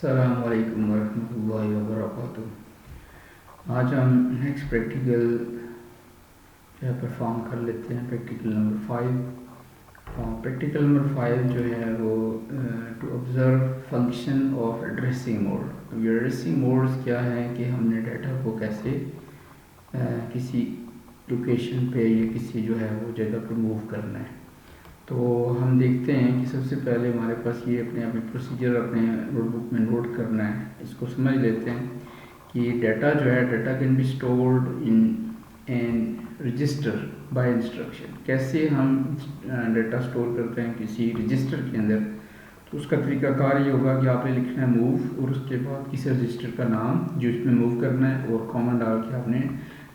अस्सलाम वालेकुम वरहमतुल्लाहि वबरकातुहू। आज हम नेक्स्ट प्रैक्टिकल जो है परफॉर्म कर लेते हैं। Practical number 5। प्रैक्टिकल नंबर 5 जो है वो to observe function of addressing mode. ये एड्रेसिंग मोड्स क्या है कि हमने डाटा को कैसे किसी लोकेशन पे या किसी जो है वो जगह पर मूव करना है। तो हम देखते हैं कि सबसे पहले हमारे पास ये अपने प्रोसीजर अपने नोटबुक में नोट करना है। इसको समझ लेते हैं कि डाटा जो है data can be stored in an register by instruction. कैसे हम डाटा स्टोर करते हैं किसी रजिस्टर के अंदर, तो उसका तरीकाकार ये होगा कि आपने लिखना है मूव और उसके बाद किसी रजिस्टर का नाम जो इसमें मूव करना है और कॉमा डाल के आपने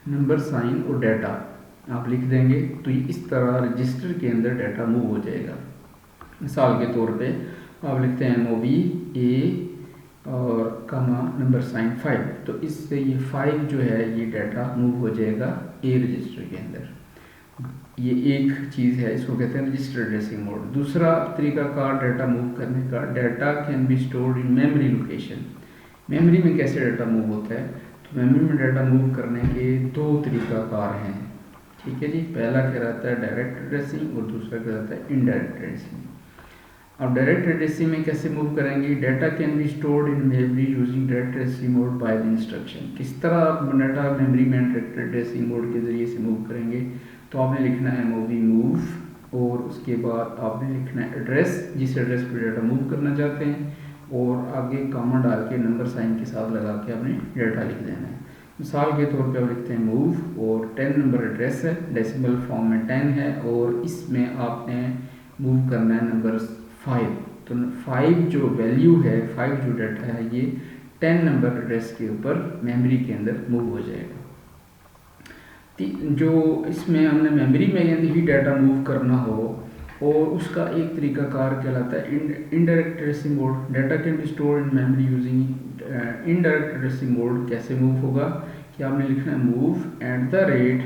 नंबर साइन और डाटा आप लिख देंगे। तो ये इस तरह रजिस्टर के अंदर डाटा मूव हो जाएगा। मिसाल के तौर पे आप लिखते हैं मूवी ए और कमा नंबर साइन 5, तो इससे ये 5 जो है ये डाटा मूव हो जाएगा ए रजिस्टर के अंदर। ये एक चीज़ है, इसको कहते हैं रजिस्टर एड्रेसिंग मोड। दूसरा तरीकाकार डाटा मूव करने का, data can be stored in memory location. Memory में कैसे डाटा मूव होता है, तो मेमोरी में डाटा मूव करने के दो तरीकाकार हैं। ठीक है जी। पहला क्या रहता है डायरेक्ट एड्रेसिंग और दूसरा क्या रहता है इनडायरेक्ट एड्रेसिंग। अब डायरेक्ट एड्रेसिंग में कैसे मूव करेंगे, data can be stored in memory using direct addressing mode by the instruction. किस तरह आप डाटा मेमोरी में डायरेक्ट एड्रेसिंग मोड के जरिए से मूव करेंगे, तो आपने लिखना है मूवी मूव और उसके बाद आपने लिखना है एड्रेस, जिस एड्रेस पर डाटा मूव करना चाहते हैं, और आगे कॉमा डाल के नंबर साइन के साथ लगा के आपने डाटा लिख देना है। मिसाल के तौर पे आप लिखते हैं मूव और 10 नंबर एड्रेस है, डेसिमल फॉर्म में 10 है और इसमें आपने मूव करना है नंबर 5। तो 5 जो वैल्यू है, 5 जो डाटा है ये 10 नंबर एड्रेस के ऊपर मेमोरी के अंदर मूव हो जाएगा। जो इसमें हमने मेमोरी में यदि ही डाटा मूव करना हो और उसका एक तरीकाकार कहलाता है indirect addressing mode. Data can be stored in memory using indirect addressing mode. कैसे मूव होगा कि आपने लिखना है move at the rate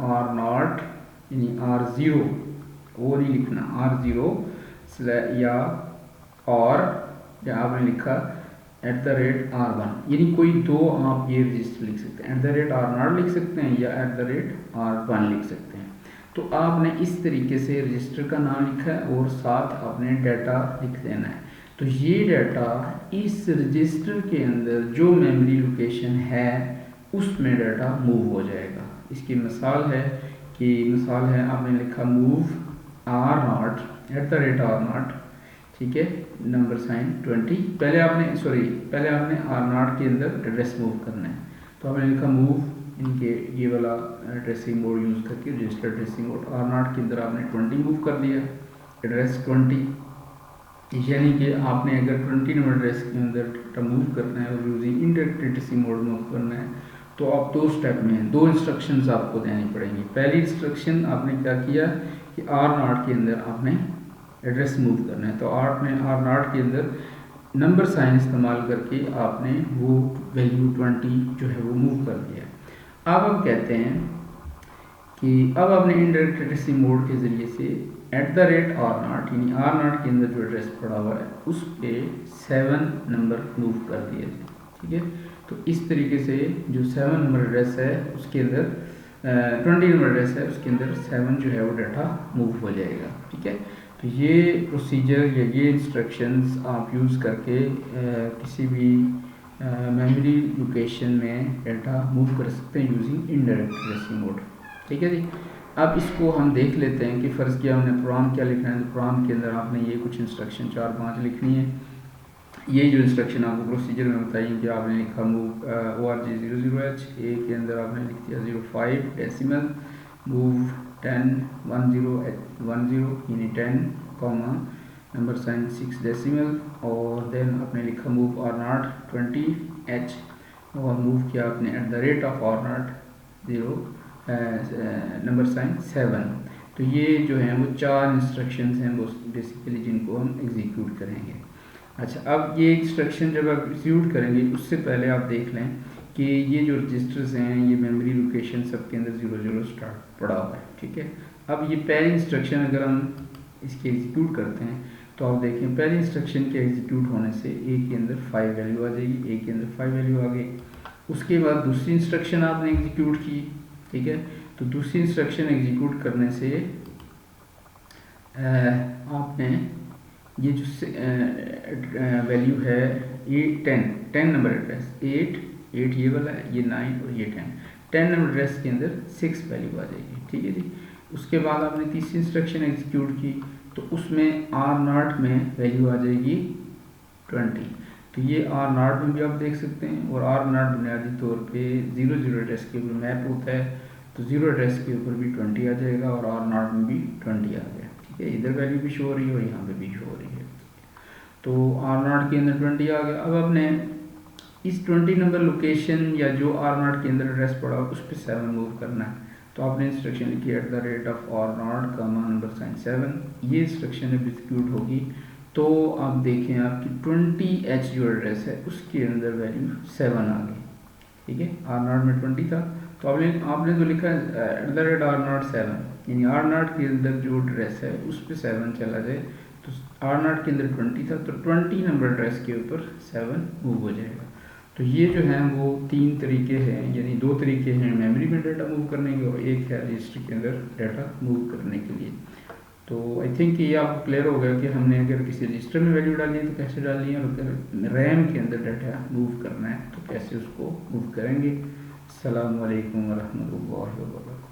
R0 यानी R0, वो नहीं लिखना R0 या और आपने लिखा एट द रेट R1, यानी कोई दो आप ये रजिस्टर लिख सकते हैं। एट द रेट R0 लिख सकते हैं या एट द रेट R1 लिख सकते हैं। तो आपने इस तरीके से रजिस्टर का नाम लिखा है और साथ आपने डाटा लिख देना है। तो ये डाटा इस रजिस्टर के अंदर जो मेमोरी लोकेशन है उसमें डाटा मूव हो जाएगा। इसकी मिसाल है आपने लिखा move R0 eight the rate R0, ठीक है, नंबर साइन 20। पहले आपने R0 के अंदर एड्रेस मूव करना है, तो आपने लिखा मूव इनके ये वाला एड्रेसिंग मोड यूज़ करके रजिस्टर एड्रेसिंग मोड R0 के अंदर आपने 20 मूव कर दिया, एड्रेस 20। यानी कि आपने अगर 20 नंबर एड्रेस के अंदर मूव करना है और using indirect addressing mode move करना है, तो आप दो स्टेप में दो इंस्ट्रक्शंस आपको देनी पड़ेंगी। पहली इंस्ट्रक्शन आपने क्या किया कि R0 के अंदर आपने एड्रेस मूव करना है, तो आपने R0 के अंदर नंबर साइन इस्तेमाल करके आपने वो वैल्यू 20 जो है वो मूव कर दिया। अब हम कहते हैं कि अब आपने इनडायरेक्ट एड्रेसिंग मोड के ज़रिए से एट द रेट R0 यानी R0 के अंदर जो एड्रेस पड़ा हुआ है उस पर 7 नंबर मूव कर दिए थे। ठीक है, तो इस तरीके से जो 7 नंबर एड्रेस है उसके अंदर 20 नंबर एड्रेस है उसके अंदर 7 जो है वो डाटा मूव हो जाएगा। ठीक है, तो ये प्रोसीजर या ये इंस्ट्रक्शंस आप यूज़ करके किसी भी मेमोरी लोकेशन में डाटा मूव कर सकते हैं यूजिंग इनडायरेक्ट एड्रेसिंग मोड। ठीक है जी। अब इसको हम देख लेते हैं कि फ़र्ज़ किया हमने प्रोग्राम क्या लिखना है। तो प्रोग्राम के अंदर आपने ये कुछ इंस्ट्रक्शन 4-5 लिखनी है। ये जो इंस्ट्रक्शन आपको प्रोसीजर में बताइए कि आपने लिखा मूव ORG00H, ए के अंदर आपने लिख दिया 05 डेसिमल, मूव 10 10 यानी 10 कॉमा नंबर साइन 6 डेसिमल, और देन आपने लिखा मूव R0 20H और मूव किया आपने at the rate of R0 0 number sign 7। तो ये जो हैं वो 4 इंस्ट्रक्शंस हैं वो बेसिकली जिनको हम एग्जीक्यूट करेंगे। अच्छा, अब ये इंस्ट्रक्शन जब आप एग्जीक्यूट करेंगे उससे पहले आप देख लें कि ये जो रजिस्टर्स हैं ये मेमोरी लोकेशन सबके अंदर 00 स्टार्ट पड़ा हुआ है। ठीक है, अब ये पहली इंस्ट्रक्शन अगर हम इसके एग्जीक्यूट करते हैं तो तो आप देखें पहली इंस्ट्रक्शन के एग्जीक्यूट होने से ए के अंदर 5 वैल्यू आ जाएगी, ए के अंदर 5 वैल्यू आ गई। उसके बाद दूसरी इंस्ट्रक्शन आपने एग्जीक्यूट की, ठीक है। तो दूसरी इंस्ट्रक्शन एग्जीक्यूट करने से आपने ये जो वैल्यू है ये 10 नंबर एड्रेस, 8 ये वाला है, ये 9 और ये 10 नंबर एड्रेस के अंदर 6 वैल्यू आ जाएगी, ठीक है जी। उसके बाद आपने तीसरी इंस्ट्रक्शन एग्जीक्यूट की तो उसमें R0 में वैल्यू आ जाएगी 20। तो ये R0 में भी आप देख सकते हैं, और R0 बुनियादी तौर पे 0 एड्रेस के ऊपर मैप होता है, तो 0 एड्रेस के ऊपर भी 20 आ जाएगा और R0 में भी 20 आ गया, ठीक है। इधर वैल्यू भी शो हो रही है और यहाँ पे भी शो हो रही है। तो R0 के अंदर 20 आ गया। अब आपने इस 20 नंबर लोकेशन या जो R0 के अंदर एड्रेस पड़ा उस पर 7 मूव करना है। तो आपने इंस्ट्रक्शन लिखी @R0, नंबर साइन 7, ये इंस्ट्रक्शन एग्जीक्यूट होगी। तो आप देखें आपकी 20H जो एड्रेस है उसके अंदर वैल्यू 7 आ गई, ठीक है। R0 में 20 था, तो आपने तो लिखा है @R0 7, यानी R0 के अंदर जो एड्रेस है उस पर 7 चला जाए, तो R0 के अंदर 20 था, तो 20 नंबर एड्रेस के ऊपर 7 मूव हो जाएगा। तो ये जो हैं वो 3 तरीके हैं, यानी 2 तरीके हैं मेमोरी में डाटा मूव करने के और एक है रजिस्टर के अंदर डाटा मूव करने के लिए। तो आई थिंक ये आपको क्लियर हो गया कि हमने अगर किसी रजिस्टर में वैल्यू डालनी है तो कैसे डालनी है, और अगर रैम के अंदर डाटा मूव करना है तो कैसे उसको मूव करेंगे। अस्सलामु अलैकुम वरहमतुल्लाहि वबरकातुहू।